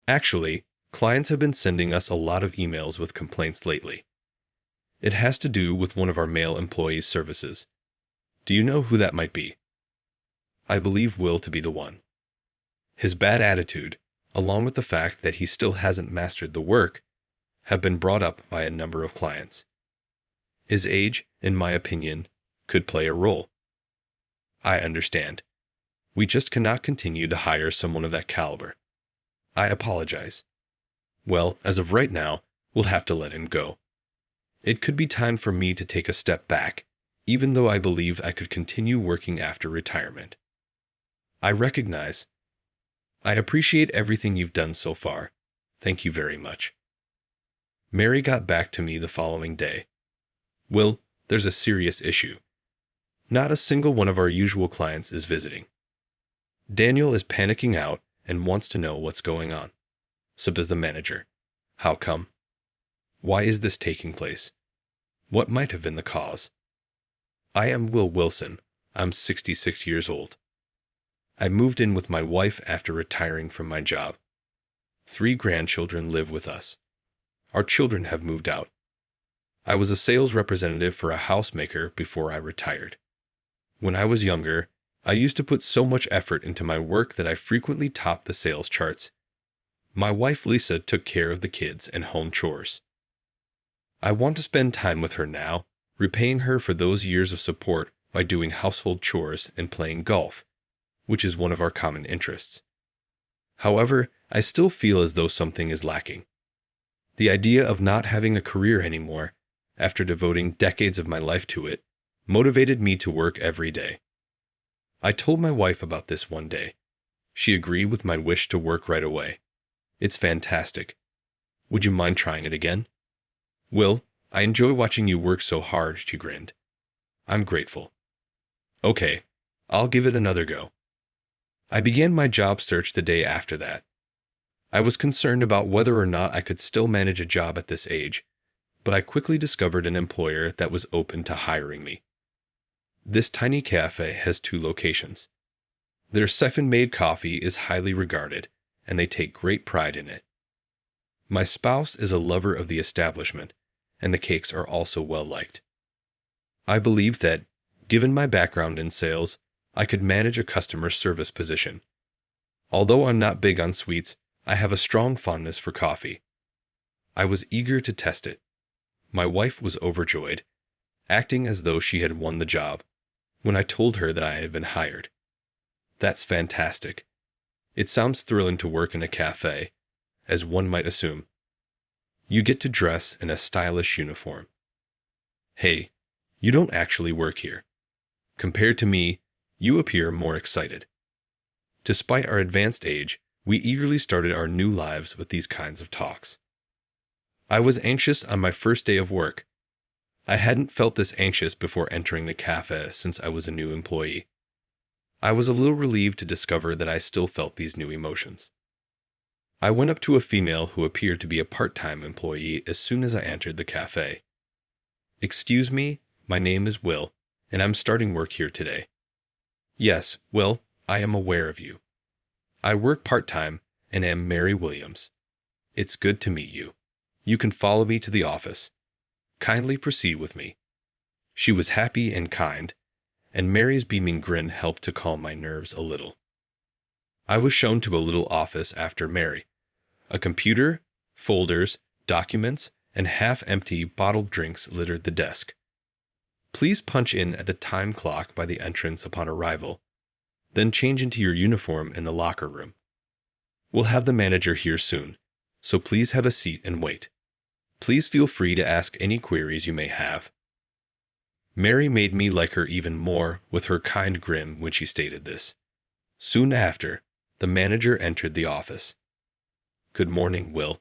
Actually, clients have been sending us a lot of emails with complaints lately. It has to do with one of our male employees' services. Do you know who that might be? I believe Will to be the one. His bad attitude, along with the fact that he still hasn't mastered the work, have been brought up by a number of clients. His age, in my opinion, could play a role. I understand. We just cannot continue to hire someone of that caliber. I apologize. Well, as of right now, we'll have to let him go. It could be time for me to take a step back, even though I believe I could continue working after retirement. I recognize. I appreciate everything you've done so far. Thank you very much. Mary got back to me the following day. Will, there's a serious issue. Not a single one of our usual clients is visiting. Daniel is panicking out and wants to know what's going on. So does the manager. How come? Why is this taking place? What might have been the cause? I am Will Wilson. I'm 66 years old. I moved in with my wife after retiring from my job. 3 grandchildren live with us. Our children have moved out. I was a sales representative for a housemaker before I retired. When I was younger, I used to put so much effort into my work that I frequently topped the sales charts. My wife Lisa took care of the kids and home chores. I want to spend time with her now, repaying her for those years of support by doing household chores and playing golf, which is one of our common interests. However, I still feel as though something is lacking. The idea of not having a career anymore, after devoting decades of my life to it, motivated me to work every day. I told my wife about this one day. She agreed with my wish to work right away. It's fantastic. Would you mind trying it again? Will, I enjoy watching you work so hard, she grinned. I'm grateful. Okay, I'll give it another go. I began my job search the day after that. I was concerned about whether or not I could still manage a job at this age, but I quickly discovered an employer that was open to hiring me. This tiny cafe has 2 locations. Their siphon-made coffee is highly regarded, and they take great pride in it. My spouse is a lover of the establishment, and the cakes are also well-liked. I believe that, given my background in sales, I could manage a customer service position. Although I'm not big on sweets, I have a strong fondness for coffee. I was eager to test it. My wife was overjoyed, acting as though she had won the job, when I told her that I had been hired. That's fantastic. It sounds thrilling to work in a cafe, as one might assume. You get to dress in a stylish uniform. Hey, you don't actually work here. Compared to me, you appear more excited. Despite our advanced age, we eagerly started our new lives with these kinds of talks. I was anxious on my first day of work. I hadn't felt this anxious before entering the cafe since I was a new employee. I was a little relieved to discover that I still felt these new emotions. I went up to a female who appeared to be a part-time employee as soon as I entered the cafe. Excuse me, my name is Will, and I'm starting work here today. Yes, Will, I am aware of you. I work part-time and am Mary Williams. It's good to meet you. You can follow me to the office. Kindly proceed with me. She was happy and kind, and Mary's beaming grin helped to calm my nerves a little. I was shown to a little office after Mary. A computer, folders, documents, and half-empty bottled drinks littered the desk. Please punch in at the time clock by the entrance upon arrival, then change into your uniform in the locker room. We'll have the manager here soon, so please have a seat and wait. Please feel free to ask any queries you may have. Mary made me like her even more with her kind grin when she stated this. Soon after, the manager entered the office. Good morning, Will.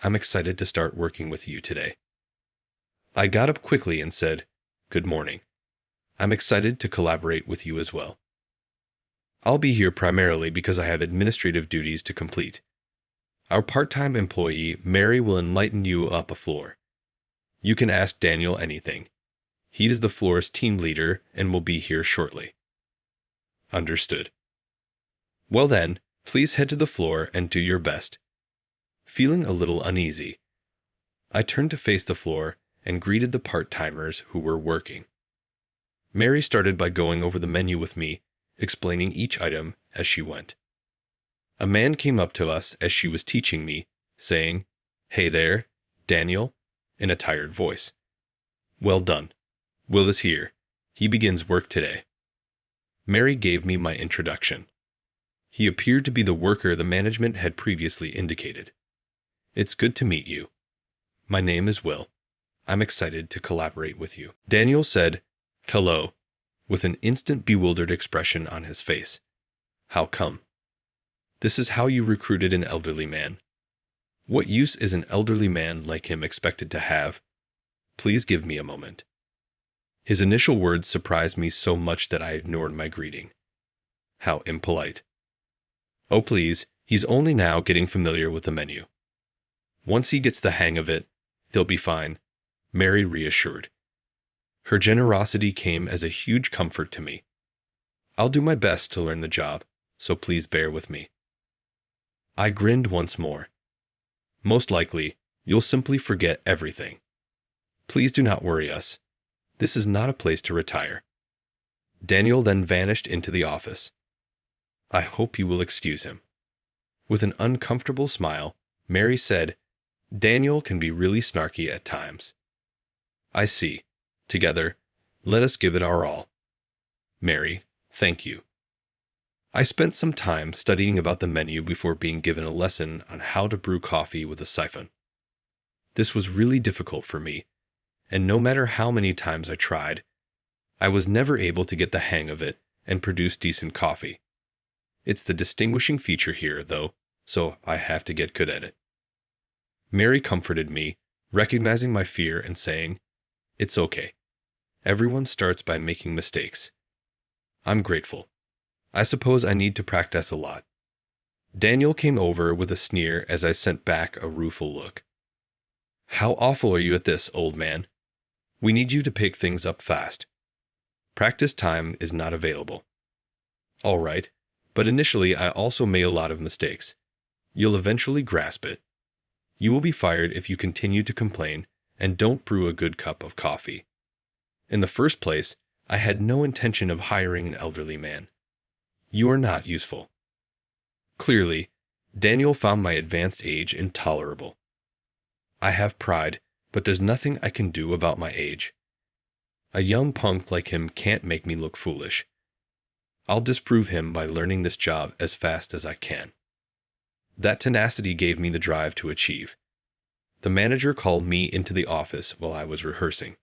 I'm excited to start working with you today. I got up quickly and said, Good morning. I'm excited to collaborate with you as well. I'll be here primarily because I have administrative duties to complete. Our part-time employee, Mary, will enlighten you up a floor. You can ask Daniel anything. He is the floor's team leader and will be here shortly. Understood. Well then, please head to the floor and do your best. feeling a little uneasy. I turned to face the floor and greeted the part-timers who were working. Mary started by going over the menu with me, explaining each item as she went. A man came up to us as she was teaching me, saying, "Hey there, Daniel," in a tired voice. "Well done. Will is here. He begins work today." Mary gave me my introduction. He appeared to be the worker the management had previously indicated. "It's good to meet you. My name is Will. I'm excited to collaborate with you." Daniel said, "Hello," with an instant bewildered expression on his face. "How come? This is how you recruited an elderly man. What use is an elderly man like him expected to have? Please give me a moment." His initial words surprised me so much that I ignored my greeting. How impolite. "Oh please, he's only now getting familiar with the menu. Once he gets the hang of it, he'll be fine," Mary reassured. Her generosity came as a huge comfort to me. "I'll do my best to learn the job, so please bear with me." I grinned once more. "Most likely, you'll simply forget everything. Please do not worry us. This is not a place to retire." Daniel then vanished into the office. "I hope you will excuse him." With an uncomfortable smile, Mary said, "Daniel can be really snarky at times." "I see. Together, let us give it our all." "Mary, thank you." I spent some time studying about the menu before being given a lesson on how to brew coffee with a siphon. This was really difficult for me, and no matter how many times I tried, I was never able to get the hang of it and produce decent coffee. It's the distinguishing feature here, though, so I have to get good at it. Mary comforted me, recognizing my fear and saying, "It's okay. Everyone starts by making mistakes." I'm grateful. I suppose I need to practice a lot. Daniel came over with a sneer as I sent back a rueful look. "How awful are you at this, old man? We need you to pick things up fast. Practice time is not available." "All right, but initially I also made a lot of mistakes. You'll eventually grasp it. You will be fired if you continue to complain and don't brew a good cup of coffee. In the first place, I had no intention of hiring an elderly man. You are not useful." Clearly, Daniel found my advanced age intolerable. I have pride, but there's nothing I can do about my age. A young punk like him can't make me look foolish. I'll disprove him by learning this job as fast as I can. That tenacity gave me the drive to achieve. The manager called me into the office while I was rehearsing.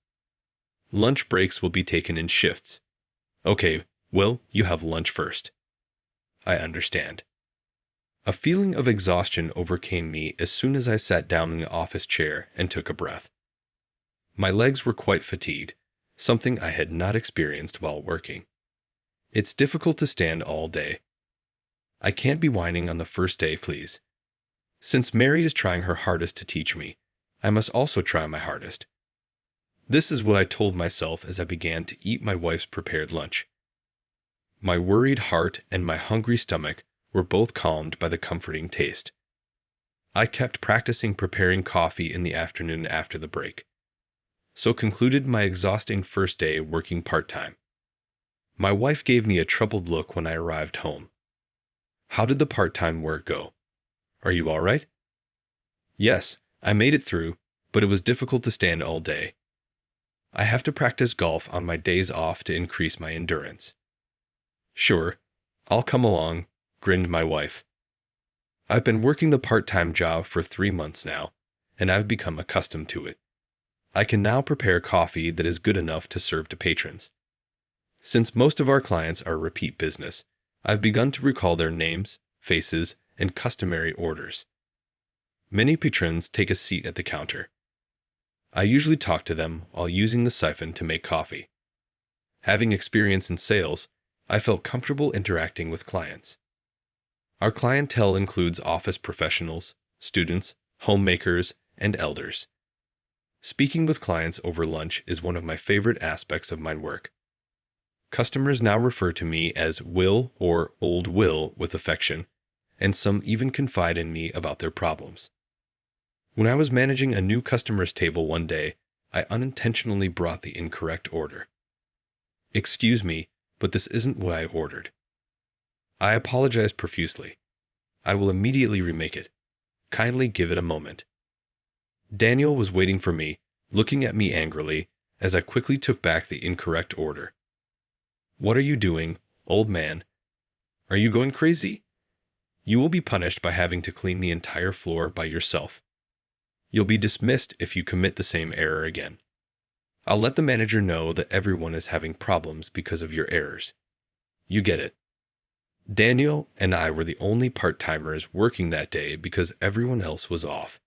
"Lunch breaks will be taken in shifts." "Okay, Will, you have lunch first." "I understand." A feeling of exhaustion overcame me as soon as I sat down in the office chair and took a breath. My legs were quite fatigued, something I had not experienced while working. It's difficult to stand all day. I can't be whining on the first day, please. Since Mary is trying her hardest to teach me, I must also try my hardest. This is what I told myself as I began to eat my wife's prepared lunch. My worried heart and my hungry stomach were both calmed by the comforting taste. I kept practicing preparing coffee in the afternoon after the break. So concluded my exhausting first day working part-time. My wife gave me a troubled look when I arrived home. "How did the part-time work go? Are you all right?" "Yes, I made it through, but it was difficult to stand all day. I have to practice golf on my days off to increase my endurance." "Sure, I'll come along," grinned my wife. I've been working the part-time job for 3 months now, and I've become accustomed to it. I can now prepare coffee that is good enough to serve to patrons. Since most of our clients are repeat business, I've begun to recall their names, faces, and customary orders. Many patrons take a seat at the counter. I usually talk to them while using the siphon to make coffee. Having experience in sales, I felt comfortable interacting with clients. Our clientele includes office professionals, students, homemakers, and elders. Speaking with clients over lunch is one of my favorite aspects of my work. Customers now refer to me as Will or Old Will with affection, and some even confide in me about their problems. When I was managing a new customer's table one day, I unintentionally brought the incorrect order. "Excuse me, but this isn't what I ordered." I apologized profusely. "I will immediately remake it. Kindly give it a moment." Daniel was waiting for me, looking at me angrily, as I quickly took back the incorrect order. "What are you doing, old man? Are you going crazy? You will be punished by having to clean the entire floor by yourself. You'll be dismissed if you commit the same error again. I'll let the manager know that everyone is having problems because of your errors. You get it." Daniel and I were the only part-timers working that day because everyone else was off.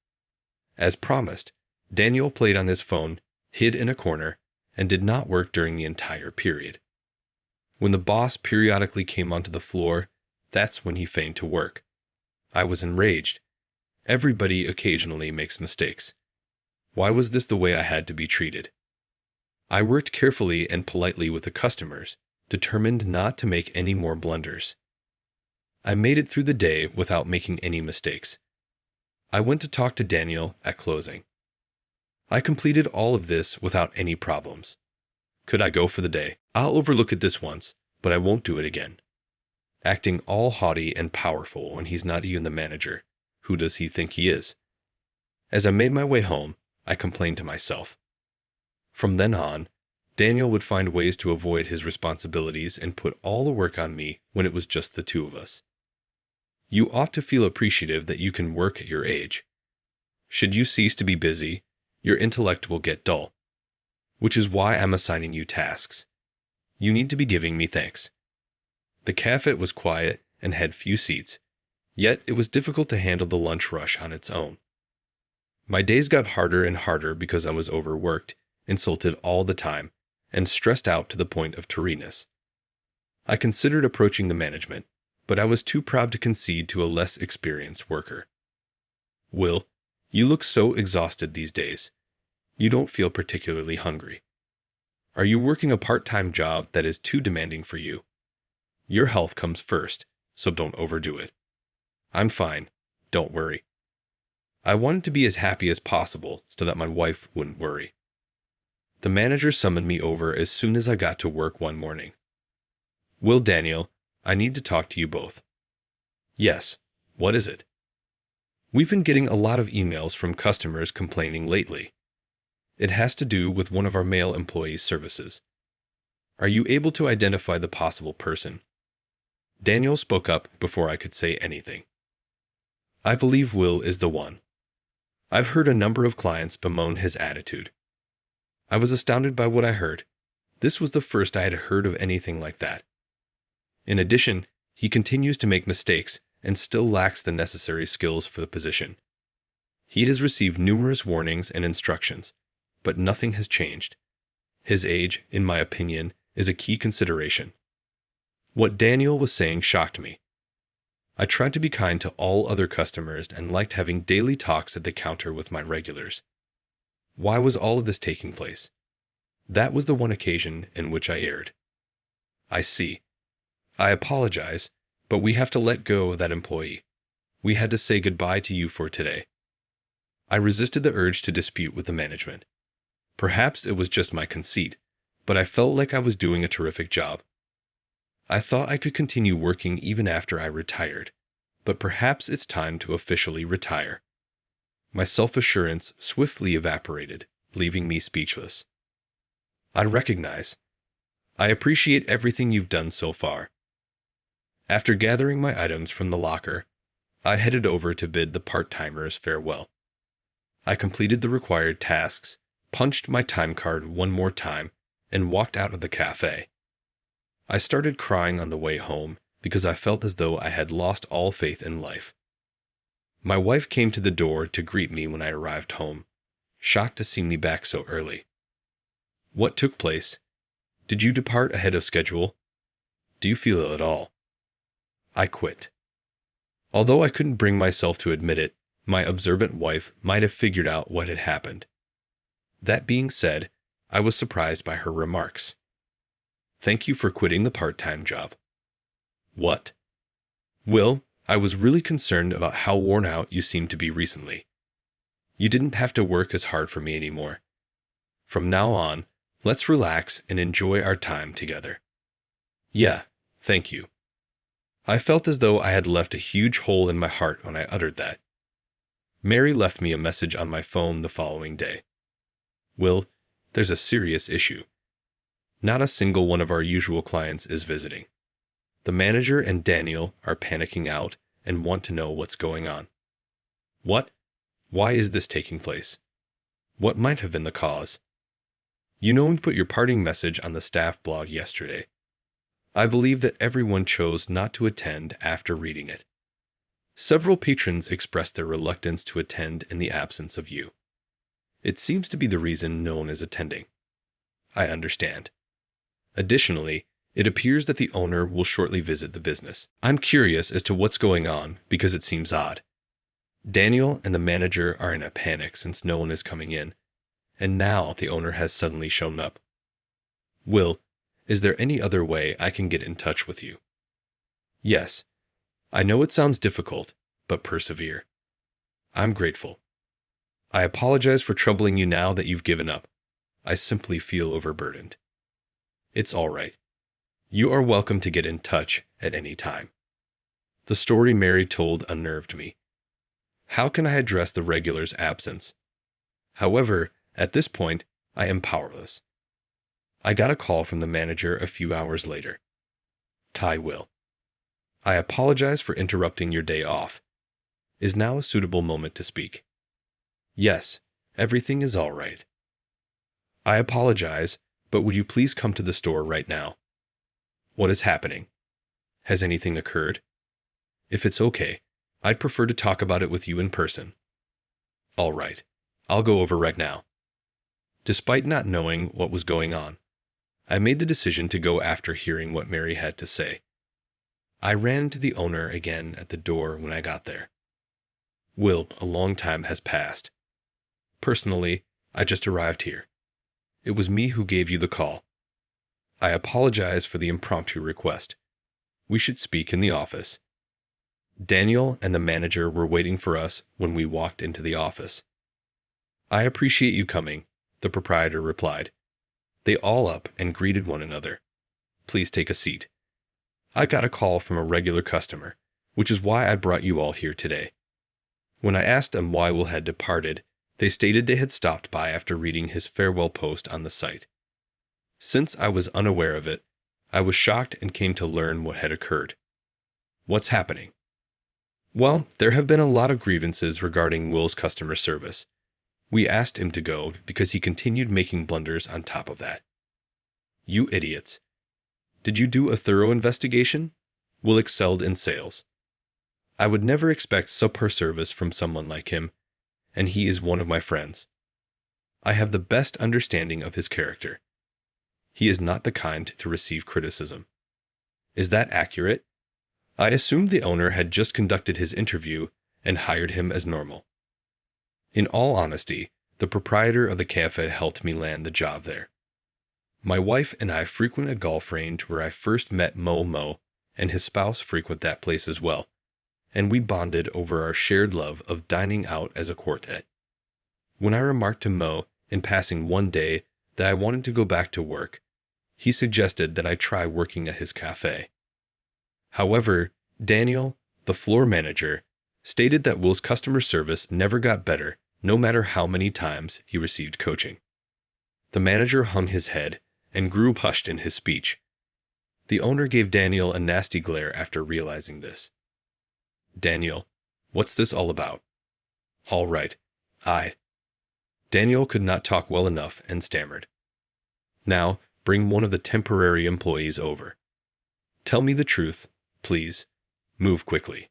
As promised, Daniel played on his phone, hid in a corner, and did not work during the entire period. When the boss periodically came onto the floor, that's when he feigned to work. I was enraged. Everybody occasionally makes mistakes. Why was this the way I had to be treated? I worked carefully and politely with the customers, determined not to make any more blunders. I made it through the day without making any mistakes. I went to talk to Daniel at closing. I completed all of this without any problems. Could I go for the day? I'll overlook it this once, but I won't do it again. Acting all haughty and powerful when he's not even the manager. Who does he think he is? As I made my way home, I complained to myself. From then on, Daniel would find ways to avoid his responsibilities and put all the work on me when it was just the two of us. You ought to feel appreciative that you can work at your age. Should you cease to be busy, your intellect will get dull. Which is why I'm assigning you tasks. You need to be giving me thanks. The cafe was quiet and had few seats, yet it was difficult to handle the lunch rush on its own. My days got harder and harder because I was overworked, insulted all the time, and stressed out to the point of tardiness. I considered approaching the management, but I was too proud to concede to a less experienced worker. "Will, you look so exhausted these days. You don't feel particularly hungry. Are you working a part-time job that is too demanding for you? Your health comes first, so don't overdo it." "I'm fine. Don't worry." I wanted to be as happy as possible so that my wife wouldn't worry. The manager summoned me over as soon as I got to work one morning. "Will, Daniel, I need to talk to you both." "Yes, what is it?" "We've been getting a lot of emails from customers complaining lately. It has to do with one of our male employees' services. Are you able to identify the possible person?" Daniel spoke up before I could say anything. "I believe Will is the one. I've heard a number of clients bemoan his attitude." I was astounded by what I heard. This was the first I had heard of anything like that. In addition, he continues to make mistakes and still lacks the necessary skills for the position. He has received numerous warnings and instructions, but nothing has changed. His age, in my opinion, is a key consideration. What Daniel was saying shocked me. I tried to be kind to all other customers and liked having daily talks at the counter with my regulars. Why was all of this taking place? That was the one occasion in which I erred. I see. I apologize, but we have to let go of that employee. We had to say goodbye to you for today. I resisted the urge to dispute with the management. Perhaps it was just my conceit, but I felt like I was doing a terrific job. I thought I could continue working even after I retired, but perhaps it's time to officially retire. My self-assurance swiftly evaporated, leaving me speechless. I recognize. I appreciate everything you've done so far. After gathering my items from the locker, I headed over to bid the part-timers farewell. I completed the required tasks, punched my time card one more time, and walked out of the cafe. I started crying on the way home because I felt as though I had lost all faith in life. My wife came to the door to greet me when I arrived home, shocked to see me back so early. "What took place? Did you depart ahead of schedule? Do you feel ill at all?" I quit. Although I couldn't bring myself to admit it, my observant wife might have figured out what had happened. That being said, I was surprised by her remarks. "Thank you for quitting the part-time job." "What?" "Will, I was really concerned about how worn out you seem to be recently. You didn't have to work as hard for me anymore. From now on, let's relax and enjoy our time together. Yeah, thank you. I felt as though I had left a huge hole in my heart when I uttered that. Mary left me a message on my phone the following day. Will, there's a serious issue. Not a single one of our usual clients is visiting. The manager and Daniel are panicking out and want to know what's going on. What? Why is this taking place? What might have been the cause? You know, we put your parting message on the staff blog yesterday. I believe that everyone chose not to attend after reading it. Several patrons expressed their reluctance to attend in the absence of you. It seems to be the reason no one is attending. I understand. Additionally, it appears that the owner will shortly visit the business. I'm curious as to what's going on because it seems odd. Daniel and the manager are in a panic since no one is coming in, and now the owner has suddenly shown up. Will, is there any other way I can get in touch with you? Yes. I know it sounds difficult, but persevere. I'm grateful. I apologize for troubling you now that you've given up. I simply feel overburdened. It's all right. You are welcome to get in touch at any time. The story Mary told unnerved me. How can I address the regular's absence? However, at this point, I am powerless. I got a call from the manager a few hours later. Ty Will. I apologize for interrupting your day off. Is now a suitable moment to speak? Yes, everything is all right. I apologize, but would you please come to the store right now? What is happening? Has anything occurred? If it's okay, I'd prefer to talk about it with you in person. All right, I'll go over right now. Despite not knowing what was going on, I made the decision to go after hearing what Mary had to say. I ran into the owner again at the door when I got there. Will, a long time has passed. Personally, I just arrived here. It was me who gave you the call. I apologize for the impromptu request. We should speak in the office. Daniel and the manager were waiting for us when we walked into the office. I appreciate you coming, the proprietor replied. They all up and greeted one another. Please take a seat. I got a call from a regular customer, which is why I brought you all here today. When I asked them why Will had departed, they stated they had stopped by after reading his farewell post on the site. Since I was unaware of it, I was shocked and came to learn what had occurred. What's happening? Well, there have been a lot of grievances regarding Will's customer service. We asked him to go because he continued making blunders on top of that. You idiots. Did you do a thorough investigation? Will excelled in sales. I would never expect subpar service from someone like him, and he is one of my friends. I have the best understanding of his character. He is not the kind to receive criticism. Is that accurate? I assumed the owner had just conducted his interview and hired him as normal. In all honesty, the proprietor of the cafe helped me land the job there. My wife and I frequent a golf range where I first met Mo, and his spouse frequent that place as well, and we bonded over our shared love of dining out as a quartet. When I remarked to Mo in passing one day that I wanted to go back to work, he suggested that I try working at his cafe. However, Daniel, the floor manager, stated that Will's customer service never got better no matter how many times he received coaching. The manager hung his head and grew hushed in his speech. The owner gave Daniel a nasty glare after realizing this. Daniel, what's this all about? All right, Daniel could not talk well enough and stammered. Now, bring one of the temporary employees over. Tell me the truth, please. Move quickly.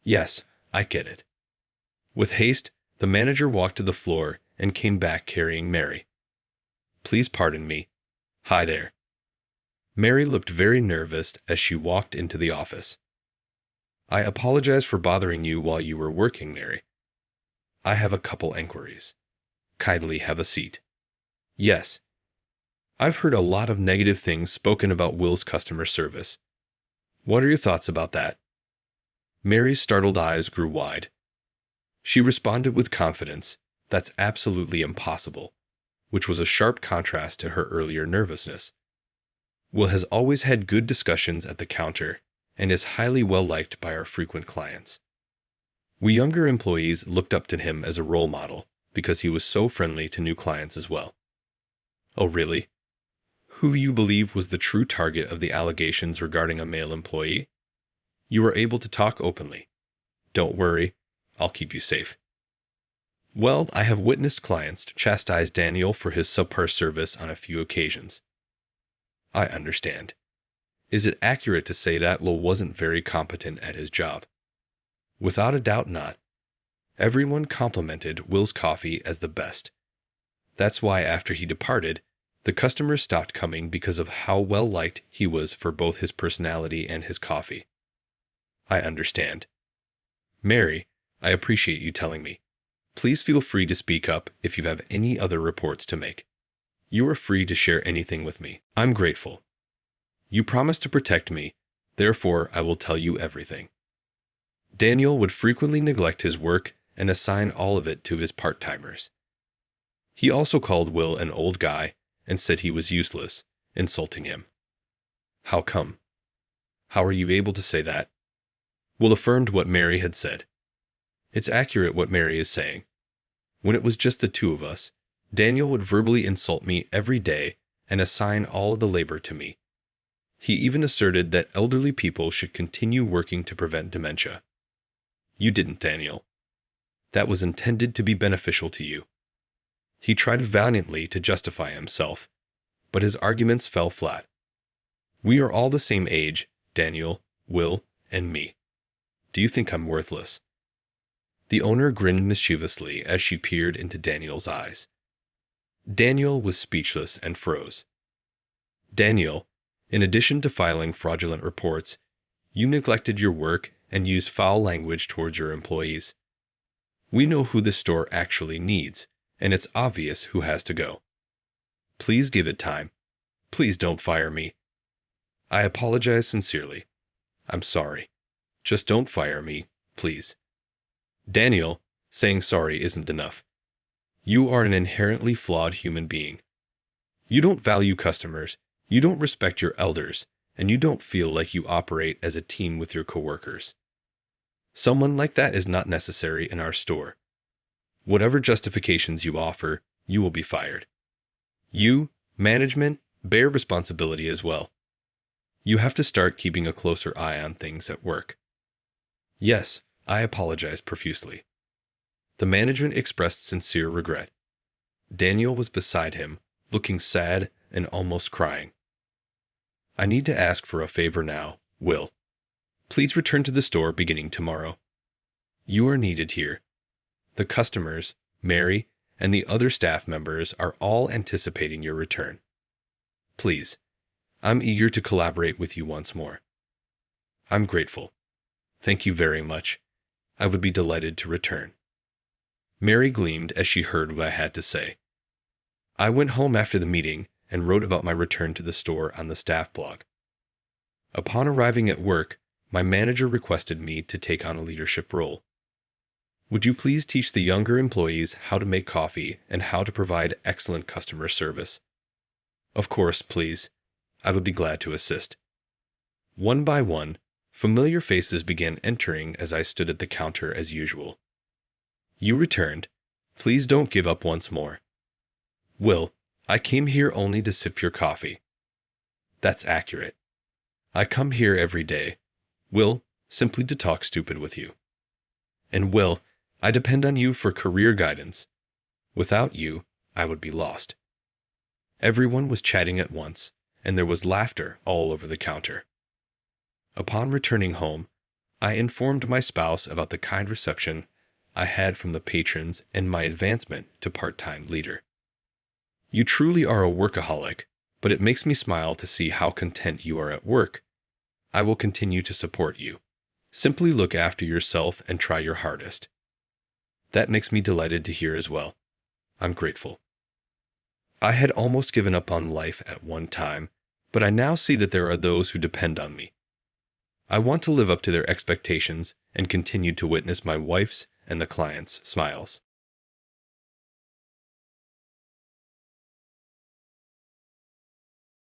Yes, I get it. With haste, the manager walked to the floor and came back carrying Mary. Please pardon me. Hi there. Mary looked very nervous as she walked into the office. I apologize for bothering you while you were working, Mary. I have a couple enquiries. Kindly have a seat. Yes. I've heard a lot of negative things spoken about Will's customer service. What are your thoughts about that? Mary's startled eyes grew wide. She responded with confidence, "That's absolutely impossible," which was a sharp contrast to her earlier nervousness. Will has always had good discussions at the counter and is highly well liked by our frequent clients. We younger employees looked up to him as a role model because he was so friendly to new clients as well. Oh, really? Who you believe was the true target of the allegations regarding a male employee? You were able to talk openly. Don't worry, I'll keep you safe. Well, I have witnessed clients chastise Daniel for his subpar service on a few occasions. I understand. Is it accurate to say that Will wasn't very competent at his job? Without a doubt not. Everyone complimented Will's coffee as the best. That's why after he departed, the customers stopped coming because of how well liked he was for both his personality and his coffee. I understand. Mary, I appreciate you telling me. Please feel free to speak up if you have any other reports to make. You are free to share anything with me. I'm grateful. You promised to protect me, therefore I will tell you everything. Daniel would frequently neglect his work and assign all of it to his part-timers. He also called Will an old guy and said he was useless, insulting him. How come? How are you able to say that? Will affirmed what Mary had said. It's accurate what Mary is saying. When it was just the two of us, Daniel would verbally insult me every day and assign all of the labor to me. He even asserted that elderly people should continue working to prevent dementia. You didn't, Daniel. That was intended to be beneficial to you. He tried valiantly to justify himself, but his arguments fell flat. We are all the same age, Daniel, Will, and me. Do you think I'm worthless? The owner grinned mischievously as she peered into Daniel's eyes. Daniel was speechless and froze. Daniel, in addition to filing fraudulent reports, you neglected your work and used foul language towards your employees. We know who this store actually needs, and it's obvious who has to go. Please give it time. Please don't fire me. I apologize sincerely. I'm sorry. Just don't fire me, please. Daniel, saying sorry isn't enough. You are an inherently flawed human being. You don't value customers, you don't respect your elders, and you don't feel like you operate as a team with your coworkers. Someone like that is not necessary in our store. Whatever justifications you offer, you will be fired. You, management, bear responsibility as well. You have to start keeping a closer eye on things at work. Yes, I apologize profusely. The management expressed sincere regret. Daniel was beside him, looking sad and almost crying. I need to ask for a favor now, Will. Please return to the store beginning tomorrow. You are needed here. The customers, Mary, and the other staff members are all anticipating your return. Please, I'm eager to collaborate with you once more. I'm grateful. Thank you very much. I would be delighted to return. Mary gleamed as she heard what I had to say. I went home after the meeting and wrote about my return to the store on the staff blog. Upon arriving at work, my manager requested me to take on a leadership role. Would you please teach the younger employees how to make coffee and how to provide excellent customer service? Of course, please. I would be glad to assist. One by one, familiar faces began entering as I stood at the counter as usual. You returned. Please don't give up once more. Will, I came here only to sip your coffee. That's accurate. I come here every day. Will, simply to talk stupid with you. And Will, I depend on you for career guidance. Without you, I would be lost. Everyone was chatting at once, and there was laughter all over the counter. Upon returning home, I informed my spouse about the kind reception I had from the patrons and my advancement to part-time leader. You truly are a workaholic, but it makes me smile to see how content you are at work. I will continue to support you. Simply look after yourself and try your hardest. That makes me delighted to hear as well. I'm grateful. I had almost given up on life at one time, but I now see that there are those who depend on me. I want to live up to their expectations and continue to witness my wife's and the client's smiles.